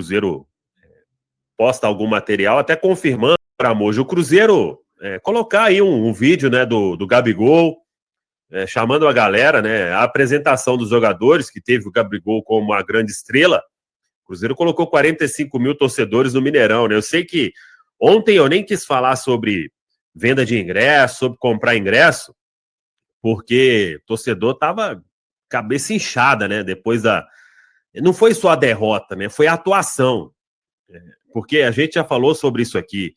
Cruzeiro posta algum material, até confirmando para Mogi, o Cruzeiro colocar aí um vídeo, né, do Gabigol, chamando a galera, né, a apresentação dos jogadores, que teve o Gabigol como uma grande estrela. O Cruzeiro colocou 45 mil torcedores no Mineirão, né? Eu sei que ontem eu nem quis falar sobre venda de ingresso, sobre comprar ingresso, porque o torcedor tava cabeça inchada, né, depois da... Não foi só a derrota, né, foi a atuação. Porque a gente já falou sobre isso aqui.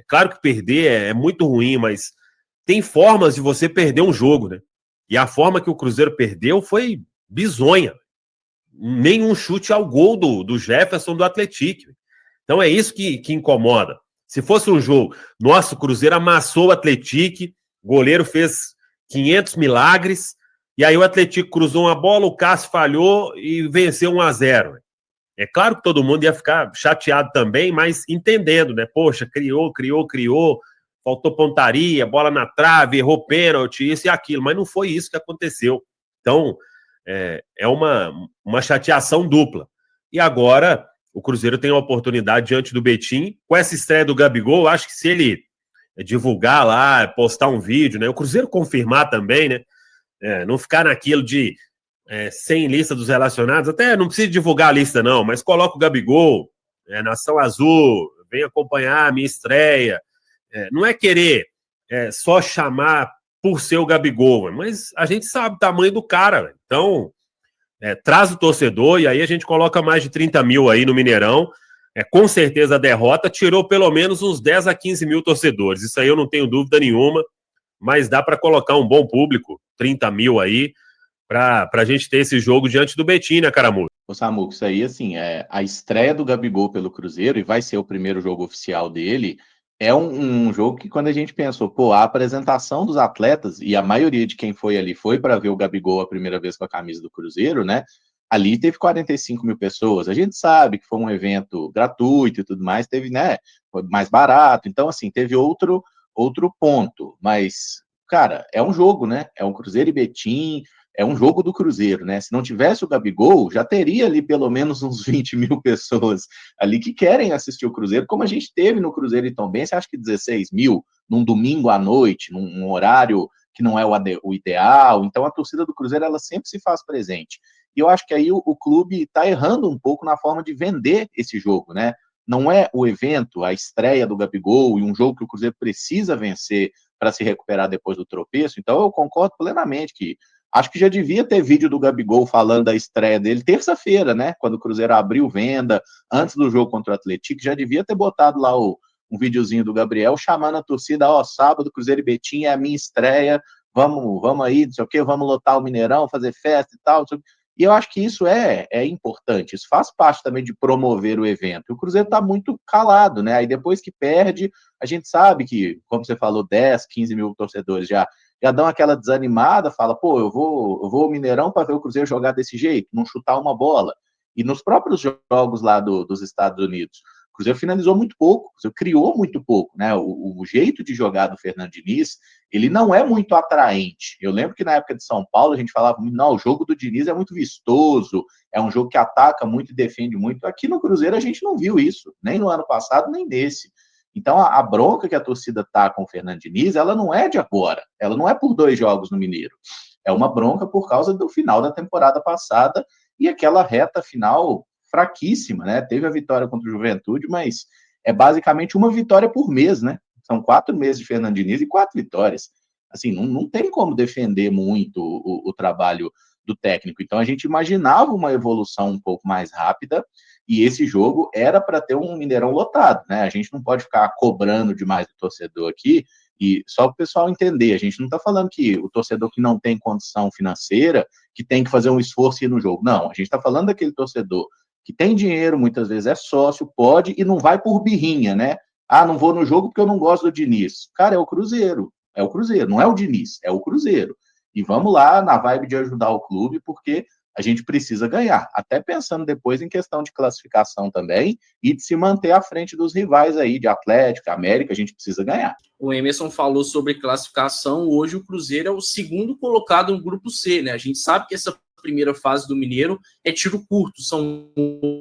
Claro que perder é muito ruim, mas tem formas de você perder um jogo, né? E a forma que o Cruzeiro perdeu foi bizonha. Nenhum chute ao gol do Jefferson do Atlético. Então é isso que incomoda. Se fosse um jogo, nosso Cruzeiro amassou o Atlético, o goleiro fez 500 milagres, e aí o Atlético cruzou uma bola, o Cássio falhou e venceu 1-0. É claro que todo mundo ia ficar chateado também, mas entendendo, né? Poxa, criou, faltou pontaria, bola na trave, errou pênalti, isso e aquilo, mas não foi isso que aconteceu. Então, é uma chateação dupla. E agora, o Cruzeiro tem a oportunidade diante do Betim, com essa estreia do Gabigol, acho que se ele divulgar lá, postar um vídeo, né? O Cruzeiro confirmar também, né? Não ficar naquilo de sem lista dos relacionados, até não precisa divulgar a lista não, mas coloca o Gabigol, Nação Azul, vem acompanhar a minha estreia. Não é querer só chamar por ser o Gabigol, mas a gente sabe o tamanho do cara. Então, traz o torcedor e aí a gente coloca mais de 30 mil aí no Mineirão. Com certeza a derrota tirou pelo menos uns 10 a 15 mil torcedores. Isso aí eu não tenho dúvida nenhuma, mas dá para colocar um bom público, 30 mil aí, para a gente ter esse jogo diante do Betim, né, Caramujo? Ô Samuco, isso aí, assim, a estreia do Gabigol pelo Cruzeiro, e vai ser o primeiro jogo oficial dele, é um jogo que quando a gente pensou, pô, a apresentação dos atletas, e a maioria de quem foi ali foi para ver o Gabigol a primeira vez com a camisa do Cruzeiro, né, ali teve 45 mil pessoas, a gente sabe que foi um evento gratuito e tudo mais, teve, né, foi mais barato, então, assim, teve outro ponto, mas, cara, é um jogo, né, é um Cruzeiro e Betim, é um jogo do Cruzeiro, né? Se não tivesse o Gabigol, já teria ali pelo menos uns 20 mil pessoas ali que querem assistir o Cruzeiro, como a gente teve no Cruzeiro e Tombense, acho que 16 mil, num domingo à noite, num horário que não é o ideal. Então, a torcida do Cruzeiro, ela sempre se faz presente. E eu acho que aí o clube está errando um pouco na forma de vender esse jogo, né? Não é o evento, a estreia do Gabigol e um jogo que o Cruzeiro precisa vencer para se recuperar depois do tropeço. Então, eu concordo plenamente que acho que já devia ter vídeo do Gabigol falando da estreia dele terça-feira, né? Quando o Cruzeiro abriu venda, antes do jogo contra o Atlético, já devia ter botado lá um videozinho do Gabriel chamando a torcida, sábado, Cruzeiro e Betim é a minha estreia, vamos aí, não sei o quê, vamos lotar o Mineirão, fazer festa e tal. E eu acho que isso é importante, isso faz parte também de promover o evento. E o Cruzeiro está muito calado, né? Aí depois que perde, a gente sabe que, como você falou, 10, 15 mil torcedores já dão aquela desanimada, fala, pô, eu vou ao Mineirão para ver o Cruzeiro jogar desse jeito, não chutar uma bola. E nos próprios jogos lá dos Estados Unidos, o Cruzeiro finalizou muito pouco, o Cruzeiro criou muito pouco, né? O jeito de jogar do Fernando Diniz, ele não é muito atraente. Eu lembro que na época de São Paulo a gente falava, não, o jogo do Diniz é muito vistoso, é um jogo que ataca muito e defende muito. Aqui no Cruzeiro a gente não viu isso, nem no ano passado, nem nesse. Então, a bronca que a torcida tá com o Fernando Diniz, ela não é de agora, ela não é por 2 jogos no Mineiro, é uma bronca por causa do final da temporada passada e aquela reta final fraquíssima, né? Teve a vitória contra o Juventude, mas é basicamente uma vitória por mês, né? São 4 meses de Fernando Diniz e 4 vitórias. Assim, não tem como defender muito o trabalho do técnico. Então, a gente imaginava uma evolução um pouco mais rápida, e esse jogo era para ter um Mineirão lotado, né? A gente não pode ficar cobrando demais do torcedor aqui, e só para o pessoal entender, a gente não está falando que o torcedor que não tem condição financeira, que tem que fazer um esforço e ir no jogo. Não, a gente está falando daquele torcedor que tem dinheiro, muitas vezes é sócio, pode e não vai por birrinha, né? Ah, não vou no jogo porque eu não gosto do Diniz. Cara, é o Cruzeiro, não é o Diniz, é o Cruzeiro. E vamos lá na vibe de ajudar o clube, porque a gente precisa ganhar, até pensando depois em questão de classificação também e de se manter à frente dos rivais aí, de Atlético, América, a gente precisa ganhar. O Emerson falou sobre classificação, hoje o Cruzeiro é o segundo colocado no grupo C, né? A gente sabe que essa primeira fase do Mineiro é tiro curto, são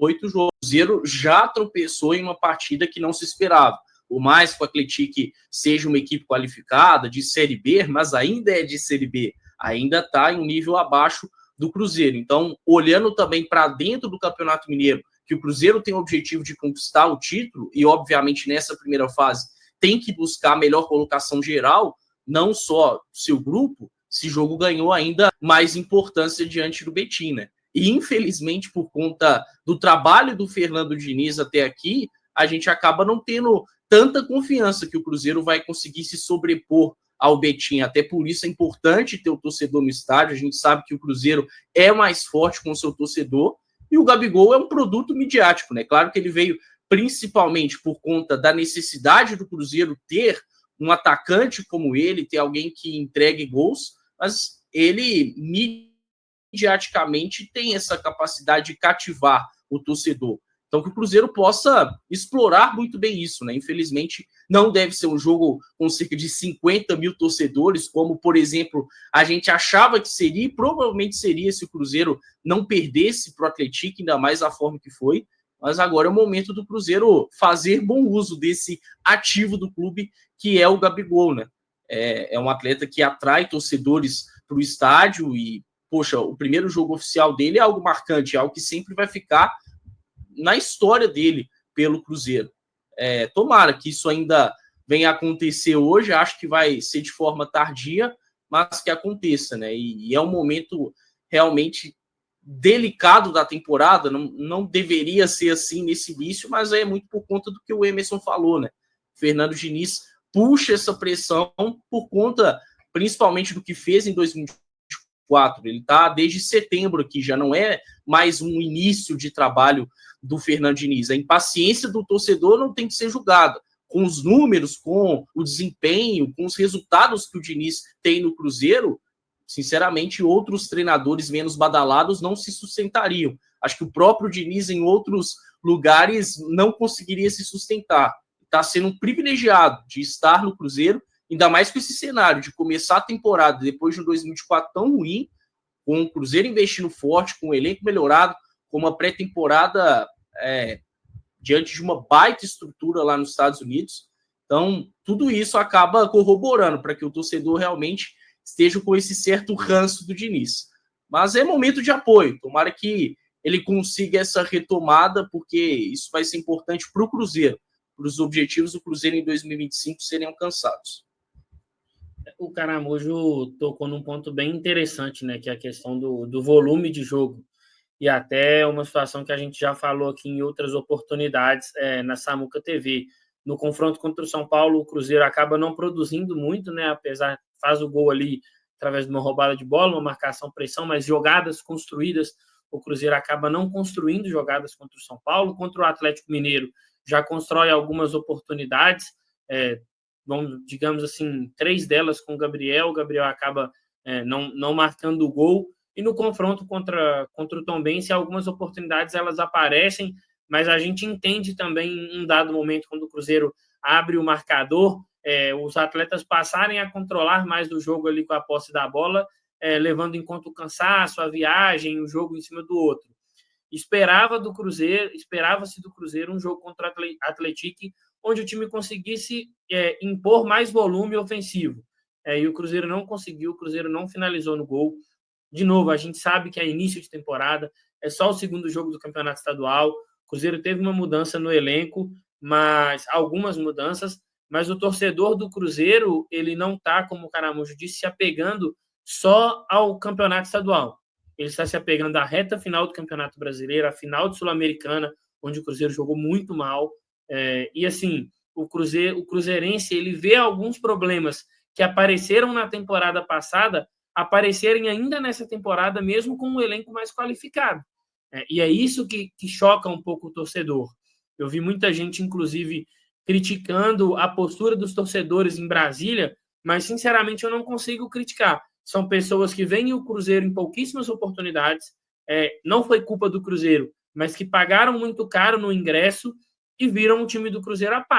8 jogos. O Cruzeiro já tropeçou em uma partida que não se esperava. Por mais que o Atlético seja uma equipe qualificada de Série B, mas ainda é de Série B, ainda está em um nível abaixo do Cruzeiro. Então, olhando também para dentro do Campeonato Mineiro, que o Cruzeiro tem o objetivo de conquistar o título, e obviamente nessa primeira fase tem que buscar a melhor colocação geral, não só seu grupo, esse jogo ganhou ainda mais importância diante do Betim, né? E infelizmente, por conta do trabalho do Fernando Diniz até aqui, a gente acaba não tendo tanta confiança que o Cruzeiro vai conseguir se sobrepor ao Betim. Até por isso é importante ter o torcedor no estádio. A gente sabe que o Cruzeiro é mais forte com o seu torcedor, e o Gabigol é um produto midiático, né? Claro que ele veio principalmente por conta da necessidade do Cruzeiro ter um atacante como ele, ter alguém que entregue gols, mas ele midiaticamente tem essa capacidade de cativar o torcedor. Então, que o Cruzeiro possa explorar muito bem isso, né? Infelizmente, não deve ser um jogo com cerca de 50 mil torcedores, como, por exemplo, a gente achava que seria, e provavelmente seria se o Cruzeiro não perdesse para o Atlético, ainda mais da forma que foi. Mas agora é o momento do Cruzeiro fazer bom uso desse ativo do clube, que é o Gabigol, né? É um atleta que atrai torcedores para o estádio e, poxa, o primeiro jogo oficial dele é algo marcante, é algo que sempre vai ficar na história dele pelo Cruzeiro. Tomara que isso ainda venha a acontecer hoje, acho que vai ser de forma tardia, mas que aconteça, né? E é um momento realmente delicado da temporada, não deveria ser assim nesse início, mas é muito por conta do que o Emerson falou, né? Fernando Diniz puxa essa pressão por conta, principalmente do que fez em 2024. Ele está desde setembro aqui, já não é mais um início de trabalho do Fernando Diniz. A impaciência do torcedor não tem que ser julgada. Com os números, com o desempenho, com os resultados que o Diniz tem no Cruzeiro, sinceramente, outros treinadores menos badalados não se sustentariam. Acho que o próprio Diniz, em outros lugares, não conseguiria se sustentar. Está sendo um privilegiado de estar no Cruzeiro, ainda mais com esse cenário de começar a temporada depois de um 2024 tão ruim, com o Cruzeiro investindo forte, com o elenco melhorado, com uma pré-temporada diante de uma baita estrutura lá nos Estados Unidos. Então, tudo isso acaba corroborando para que o torcedor realmente esteja com esse certo ranço do Diniz. Mas é momento de apoio. Tomara que ele consiga essa retomada, porque isso vai ser importante para o Cruzeiro, para os objetivos do Cruzeiro em 2025 serem alcançados. O Caramujo tocou num ponto bem interessante, né, que é a questão do volume de jogo. E até uma situação que a gente já falou aqui em outras oportunidades na Samuca TV. No confronto contra o São Paulo, o Cruzeiro acaba não produzindo muito, né? Apesar, faz o gol ali através de uma roubada de bola, uma marcação, pressão, mas jogadas construídas, o Cruzeiro acaba não construindo jogadas contra o São Paulo. Contra o Atlético Mineiro, já constrói algumas oportunidades, digamos assim, 3 delas com o Gabriel acaba não marcando o gol. E no confronto contra o Tombense, algumas oportunidades elas aparecem, mas a gente entende também em um dado momento, quando o Cruzeiro abre o marcador, os atletas passarem a controlar mais do jogo ali com a posse da bola, levando em conta o cansaço, a viagem, o jogo em cima do outro. Esperava-se do Cruzeiro um jogo contra o Atlético, onde o time conseguisse impor mais volume ofensivo. E o Cruzeiro não conseguiu, o Cruzeiro não finalizou no gol. De novo, a gente sabe que é início de temporada, é só o segundo jogo do Campeonato Estadual. O Cruzeiro teve uma mudança no elenco, algumas mudanças, mas o torcedor do Cruzeiro, ele não está, como o Caramujo disse, se apegando só ao Campeonato Estadual. Ele está se apegando à reta final do Campeonato Brasileiro, à final de Sul-Americana, onde o Cruzeiro jogou muito mal. E assim, o cruzeirense, ele vê alguns problemas que apareceram na temporada passada aparecerem ainda nessa temporada, mesmo com um elenco mais qualificado. E é isso que choca um pouco o torcedor. Eu vi muita gente, inclusive, criticando a postura dos torcedores em Brasília, mas, sinceramente, eu não consigo criticar. São pessoas que veem o Cruzeiro em pouquíssimas oportunidades, não foi culpa do Cruzeiro, mas que pagaram muito caro no ingresso e viram o time do Cruzeiro à parte.